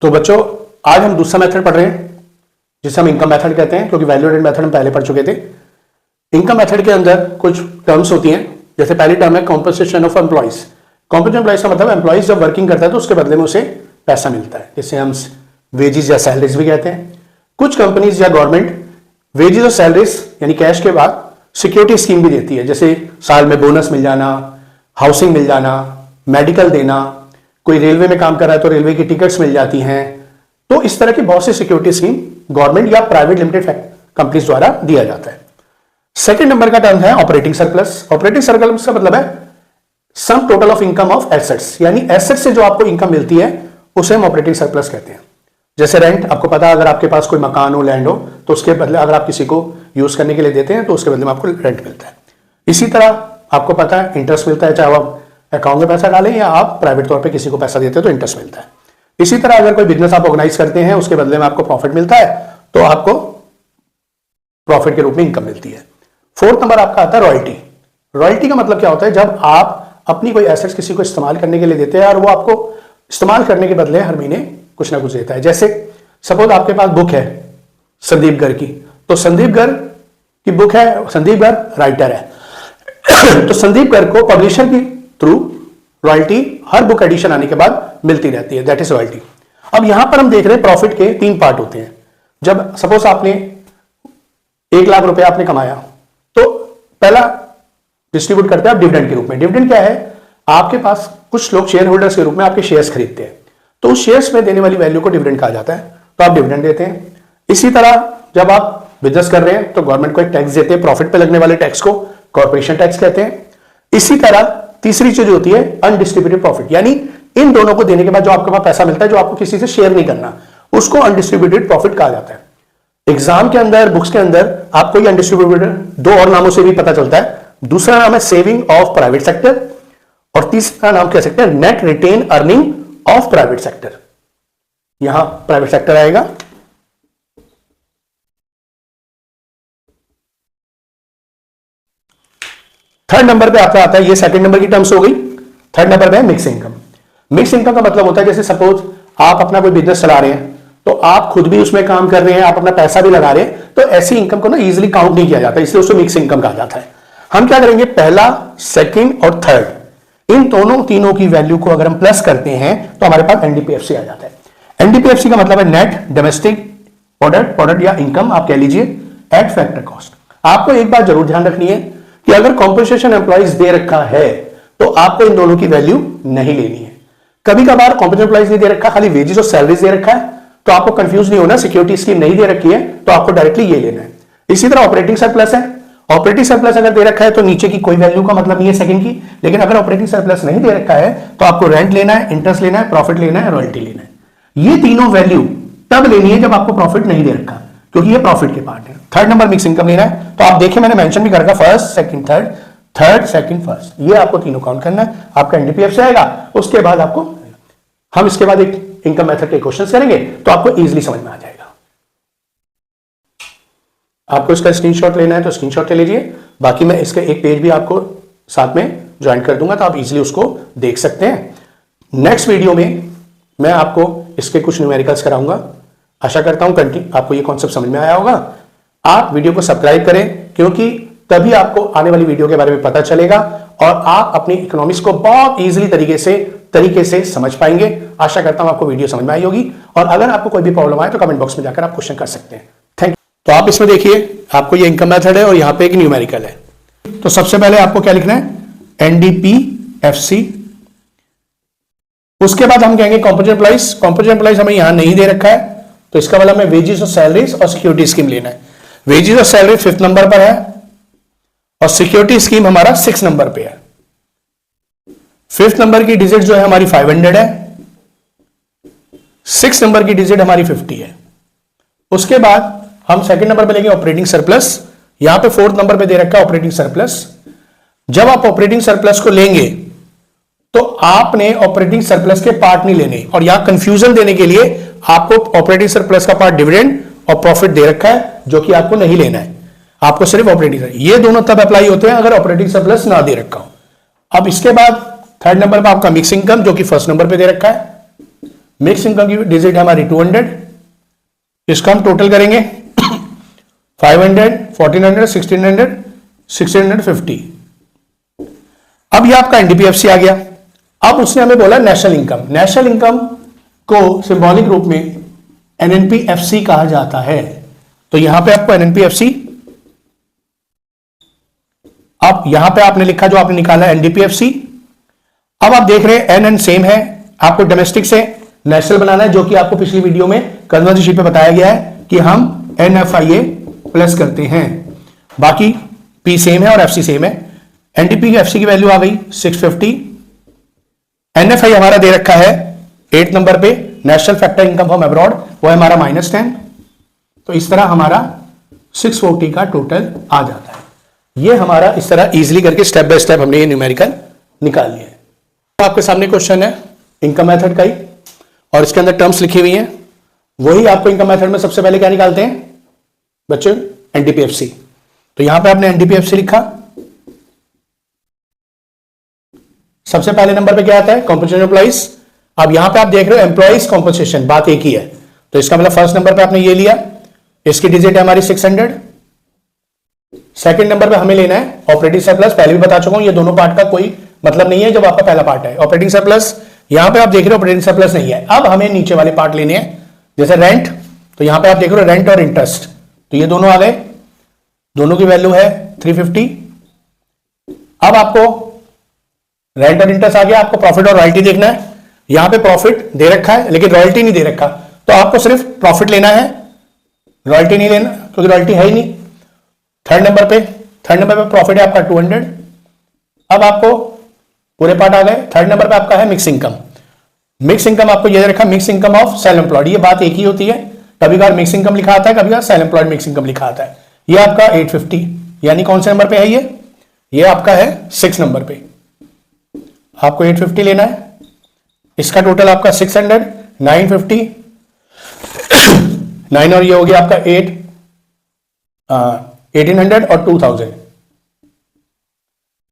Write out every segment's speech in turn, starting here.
तो बच्चों आज हम दूसरा मेथड पढ़ रहे हैं जिसे हम इनकम मेथड कहते हैं, क्योंकि वैल्यू एडेड मेथड हम पहले पढ़ चुके थे। इनकम मेथड के अंदर कुछ टर्म्स होती हैं, जैसे पहली टर्म है compensation of employees. Compensation employees का मतलब एम्प्लॉइज जब वर्किंग करता है तो उसके बदले में उसे पैसा मिलता है, जिसे हम वेजेस या सैलरीज भी कहते हैं। कुछ कंपनीज या गवर्नमेंट वेजेस और सैलरीज यानी कैश के बाद सिक्योरिटी स्कीम भी देती है, जैसे साल में बोनस मिल जाना, हाउसिंग मिल जाना, मेडिकल देना, कोई रेलवे में काम कर रहा है तो रेलवे की टिकट्स मिल जाती हैं। तो इस तरह की बहुत सी सिक्योरिटी स्कीम गवर्नमेंट या प्राइवेट लिमिटेड कंपनीज द्वारा दिया जाता है। सेकंड नंबर का टर्म है ऑपरेटिंग सरप्लस। ऑपरेटिंग सरप्लस का मतलब है sum total of income of assets, यानी एसेट्स से जो आपको इनकम मिलती है उसे हम ऑपरेटिंग सरप्लस कहते हैं। जैसे रेंट, आपको पता है अगर आपके पास कोई मकान हो, लैंड हो, तो उसके बदले अगर आप किसी को यूज करने के लिए देते हैं तो उसके बदले में आपको रेंट मिलता है। इसी तरह आपको पता है इंटरेस्ट मिलता है, चाहे आप अकाउंट में पैसा डालें या आप प्राइवेट तौर पे किसी को पैसा देते हैं तो इंटरेस्ट मिलता है। इसी तरह अगर कोई बिजनेस आप ऑर्गेनाइज करते हैं, उसके बदले में आपको प्रॉफिट मिलता है तो आपको प्रॉफिट के रूप में इनकम मिलती है। फोर्थ नंबर आपका आता है रॉयल्टी। रॉयल्टी का मतलब क्या होता है, जब आप अपनी कोई एसेट्स किसी को इस्तेमाल करने के लिए देते हैं और वो आपको इस्तेमाल करने के बदले हर महीने कुछ ना कुछ देता है। जैसे सपोज आपके पास बुक है संदीप गर की, तो संदीप गर की बुक है, संदीप गर राइटर है तो संदीप गर को पब्लिशर की थ्रू रॉयल्टी हर बुक एडिशन आने के बाद मिलती रहती है, दैट इज रॉयल्टी। अब यहां पर हम देख रहे हैं प्रॉफिट के 3 पार्ट होते हैं। जब सपोज आपने 1 लाख रुपया आपने कमाया तो पहला डिस्ट्रीब्यूट करते हैं आप डिविडेंड के रूप में। डिविडेंड क्या है, आपके पास कुछ लोग शेयर होल्डर्स के रूप में आपके शेयर्स खरीदते हैं, तो उस शेयर्स में देने वाली वैल्यू को डिविडेंड कहा जाता है, तो आप डिविडेंड देते हैं। इसी तरह जब आप बिजनेस कर रहे हैं तो गवर्नमेंट को एक टैक्स देते हैं, प्रॉफिट पे लगने वाले टैक्स को कॉर्पोरेशन टैक्स कहते हैं। इसी तरह तीसरी चीज होती है अनडिस्ट्रीब्यूटेड प्रॉफिट, यानी इन दोनों को देने के बाद जो आपके पास पैसा मिलता है जो आपको किसी से शेयर नहीं करना, उसको अनडिस्ट्रीब्यूटेड प्रॉफिट कहा जाता है। एग्जाम के अंदर, बुक्स के अंदर आपको ये अनडिस्ट्रीब्यूटेड 2 और नामों से भी पता चलता है। दूसरा नाम है सेविंग ऑफ प्राइवेट सेक्टर और तीसरा नाम कह सकते हैं net retain earning of private sector. यहां प्राइवेट सेक्टर आएगा। थर्ड नंबर पे आपका आता है, ये सेकंड नंबर की टर्म्स हो गई। थर्ड नंबर पे है मिक्स इनकम। मिक्स इनकम का मतलब होता है जैसे सपोज आप अपना कोई बिजनेस चला रहे हैं तो आप खुद भी उसमें काम कर रहे हैं, आप अपना पैसा भी लगा रहे हैं, तो ऐसी इनकम को ना इजीली काउंट नहीं किया जाता, इसलिए उसको मिक्स इनकम कहा जाता है। हम क्या करेंगे, पहला, सेकंड और थर्ड, इन दोनों तीनों की वैल्यू को अगर हम प्लस करते हैं तो हमारे पास एनडीपीएफसी आ जाता है। एनडीपीएफसी का मतलब है नेट डोमेस्टिक प्रोडक्ट या इनकम आप कह लीजिए एट फैक्टर कॉस्ट। आपको एक बात जरूर ध्यान रखनी है कि अगर कॉम्पनसेशन एम्प्लॉइज दे रखा है तो आपको इन दोनों की वैल्यू नहीं लेनी है। कभी कभार कॉम्पनसेशन एम्प्लॉइज नहीं दे रखा, खाली वेजेस और सैलरीज दे रखा है, तो आपको कंफ्यूज नहीं होना, सिक्योरिटी स्कीम नहीं दे रखी है तो आपको डायरेक्टली ये लेना है। इसी तरह ऑपरेटिंग सरप्लस है। ऑपरेटिंग सरप्लस अगर दे रखा है तो नीचे की कोई वैल्यू का मतलब नहीं है सेकंड की, लेकिन अगर ऑपरेटिंग सरप्लस नहीं दे रखा है तो आपको रेंट लेना है, इंटरेस्ट लेना है, प्रॉफिट लेना है, रॉयल्टी लेना है। ये तीनों वैल्यू तब लेनी है जब आपको प्रॉफिट नहीं दे रखा, क्योंकि ये प्रॉफिट के पार्ट है। थर्ड नंबर मिक्स इनकम लेना है, तो आप देखिए मैंने मेंशन भी कर रखा first second third, third second first, ये आपको तीनों काउंट करना है। आपका एनडीपीएफ से आएगा, उसके बाद आपको हम इसके बाद एक इनकम मेथड के क्वेश्चंस करेंगे तो आपको इजीली समझ में आ जाएगा। आपको इसका स्क्रीनशॉट लेना है तो स्क्रीनशॉट ले लीजिए, बाकी मैं इसका एक पेज भी आपको साथ में ज्वाइन कर दूंगा तो आप इजीली उसको देख सकते हैं। नेक्स्ट वीडियो में मैं आपको इसके कुछ न्यूमेरिकल्स कराऊंगा। आशा करता हूं आपको ये कॉन्सेप्ट समझ में आया होगा। आप वीडियो को सब्सक्राइब करें, क्योंकि तभी आपको आने वाली वीडियो के बारे में पता चलेगा और आप अपनी इकोनॉमिक्स को बहुत इजीली तरीके से समझ पाएंगे। आशा करता हूं आपको वीडियो समझ में आई होगी, और अगर आपको कोई भी प्रॉब्लम आए तो कमेंट बॉक्स में जाकर आप क्वेश्चन कर सकते हैं। Thank you. तो आप इसमें देखिए, आपको ये इनकम मेथड है और यहां पे एक न्यूमेरिकल है। तो सबसे पहले आपको क्या लिखना है, एनडीपीएफसी। उसके बाद हम कहेंगे कॉम्पनसेशन एम्प्लॉइज। कॉम्पनसेशन एम्प्लॉइज हमें यहां नहीं दे रखा है, तो इसका मतलब हमें वेजेस और सैलरीज और सिक्योरिटी स्कीम लेना है। वेजेस और सैलरी 5th नंबर पर है और सिक्योरिटी स्कीम हमारा 6 नंबर पे है। 5th नंबर की डिजिट जो है हमारी 500 है, 6 नंबर की डिजिट हमारी 50 है। उसके बाद हम सेकंड नंबर पे लेंगे ऑपरेटिंग सरप्लस। यहां पे 4th नंबर पे दे रखा है ऑपरेटिंग सरप्लस। जब आप ऑपरेटिंग सरप्लस को लेंगे तो आपने ऑपरेटिंग सरप्लस के पार्ट नहीं लेने, और यहां कंफ्यूजन देने के लिए आपको ऑपरेटिंग सरप्लस का पार्ट डिविडेंड और प्रॉफिट दे रखा है, जो कि आपको नहीं लेना है। आपको सिर्फ ऑपरेटिंग, ये दोनों तब अप्लाई होते हैं अगर ऑपरेटिंग सरप्लस ना दे रखा हो। अब इसके बाद थर्ड नंबर पर आपका मिक्स इनकम, जो कि 1st नंबर पे दे रखा है। मिक्स इनकम की डिजिट है हमारी 200, इसका हम टोटल करेंगे 500, 1400, 1600, 1650। अब ये आपका एनडीपीएफसी आ गया। अब उसने हमें बोला नेशनल इनकम। नेशनल इनकम को सिंबॉलिक रूप में एनएनपीएफसी कहा जाता है। तो यहां पे आपको एनएनपीएफसी, अब यहां पे आपने लिखा जो आपने निकाला एनडीपीएफसी। अब आप देख रहे हैं एन सेम है, आपको डोमेस्टिक से नेशनल बनाना है, जो कि आपको पिछली वीडियो में कन्वर्जन शीट पे बताया गया है कि हम एनएफआईए प्लस करते हैं। बाकी पी सेम है और एफसी सेम है। एनडीपीएफसी की वैल्यू आ गई 650। एनएफआई हमारा दे रखा है 8 नंबर पे, national factor income from abroad, वो है हमारा -10। तो इस तरह हमारा 640 का टोटल आ जाता है। ये हमारा इस तरह इजीली करके स्टेप बाय स्टेप हमने ये न्यूमेरिकल निकाल लिया है। तो आपके सामने क्वेश्चन है इनकम मेथड का ही, और इसके अंदर टर्म्स लिखी हुई हैं। वही आपको इनकम मेथड में सबसे पहले क्या निकालते हैं बच्चों, एनडीपीएफसी। तो यहां पे आपने एनडीपीएफसी लिखा, सबसे पहले नंबर पे क्या आता है कॉम्पनसेशन एम्प्लॉइज। अब यहां पे आप देख रहे हो एम्प्लॉइज कॉम्पनसेशन, बात एक ही है। तो इसका मतलब फर्स्ट नंबर पे आपने ये लिया, इसकी डिजिट है हमारी 600। सेकंड नंबर पे हमें लेना है ऑपरेटिंग सरप्लस। पहले भी बता चुका हूं ये दोनों पार्ट का कोई मतलब नहीं है जब आपका पहला पार्ट है ऑपरेटिंग सरप्लस। यहां पे आप देख रहे हो ऑपरेटिंग सरप्लस नहीं है। अब हमें नीचे वाले पार्ट लेने हैं, जैसे रेंट। तो यहां पे आप देख रहे हो रेंट और इंटरेस्ट, तो ये दोनों आ गए, दोनों की वैल्यू है 350। अब आपको रेंट और इंटरेस्ट आ गया, आपको प्रॉफिट और रॉयल्टी देखना है। यहां पे प्रॉफिट दे रखा है लेकिन रॉयल्टी नहीं दे रखा, तो आपको सिर्फ प्रॉफिट लेना है, रॉयल्टी नहीं लेना क्योंकि रॉयल्टी है ही नहीं। थर्ड नंबर पे प्रॉफिट है आपका 200। अब आपको पूरे पार्ट आ गए। थर्ड नंबर पे आपका है मिक्स इनकम। मिक्स इनकम आपको ये रखा, mix income of self employed. ये बात एक ही होती है, कभी कभार मिक्स इनकम लिखा आता है, कभी कभार सेल्फ एम्प्लॉयड मिक्स इनकम लिखा आता है। ये आपका 850, यानी कौन से नंबर पे है ये आपका है 6 नंबर पे। आपको 850 लेना है, इसका टोटल आपका 600, 950, 9 और ये हो गया आपका 1800 और 2000।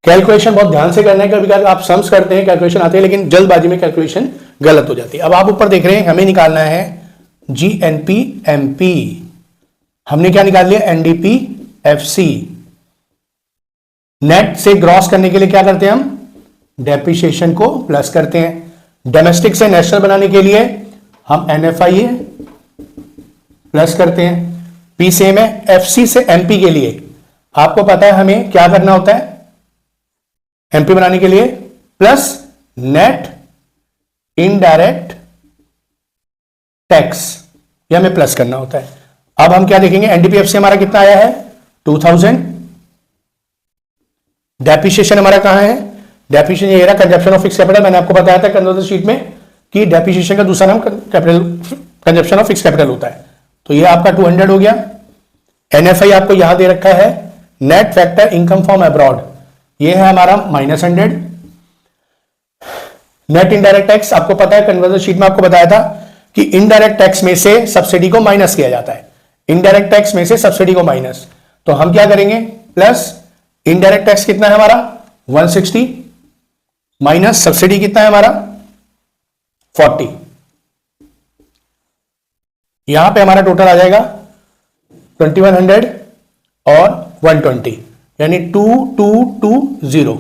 कैलकुलेशन बहुत ध्यान से करना है, कभी कभी आप सम्स करते हैं कैलकुलेशन आते हैं लेकिन जल्दबाजी में कैलकुलेशन गलत हो जाती है। अब आप ऊपर देख रहे हैं हमें निकालना है जीएनपीएमपी, हमने क्या निकाल लिया एनडीपीएफसी। नेट से ग्रॉस करने के लिए क्या करते हैं हम डेप्रिसिएशन को प्लस करते हैं। डोमेस्टिक से नेशनल बनाने के लिए हम एनएफआईए प्लस करते हैं। पी सेम है। एफसी से एमपी के लिए आपको पता है हमें क्या करना होता है एमपी बनाने के लिए, प्लस नेट इनडायरेक्ट टैक्स, यह हमें प्लस करना होता है। अब हम क्या देखेंगे एनडीपीएफसी हमारा कितना आया है 2000। डेप्रिसिएशन हमारा कहां है, डेप्रिसिएशन ये रहा कंजप्शन ऑफ फिक्स कैपिटल। मैंने आपको बताया था कन्वर्जन शीट में कि डेप्रिसिएशन का दूसरा नाम capital consumption of fix capital होता है। तो ये आपका 200 हो गया। एनएफआई आपको यहां दे रखा है net factor income from abroad, ये है हमारा -100। नेट इनडायरेक्ट टैक्स आपको पता है कन्वर्जन शीट में आपको बताया था कि इनडायरेक्ट टैक्स में से सब्सिडी को माइनस किया जाता है। इनडायरेक्ट टैक्स में से सब्सिडी को माइनस, तो हम क्या करेंगे प्लस इनडायरेक्ट टैक्स कितना है हमारा 160 माइनस सब्सिडी कितना है हमारा 40। यहां पे हमारा टोटल आ जाएगा 2100 और 120, यानी 2220।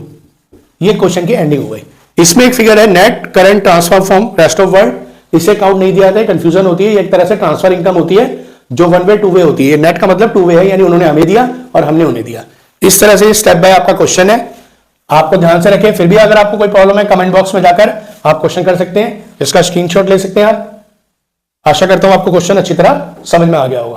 ये क्वेश्चन की एंडिंग हो गई। इसमें एक फिगर है net current transfer from rest of world, इसे काउंट नहीं दिया जाता है, कंफ्यूजन होती है। ये एक तरह से ट्रांसफर इनकम होती है जो 1 वे 2 वे होती है। नेट का मतलब 2 वे है, यानी उन्होंने हमें दिया और हमने उन्हें दिया। इस तरह से स्टेप बाय आपका क्वेश्चन है, आपको ध्यान से रखें। फिर भी अगर आपको कोई प्रॉब्लम है कमेंट बॉक्स में जाकर आप क्वेश्चन कर सकते हैं, इसका स्क्रीनशॉट ले सकते हैं आप। आशा करता हूं आपको क्वेश्चन अच्छी तरह समझ में आ गया होगा।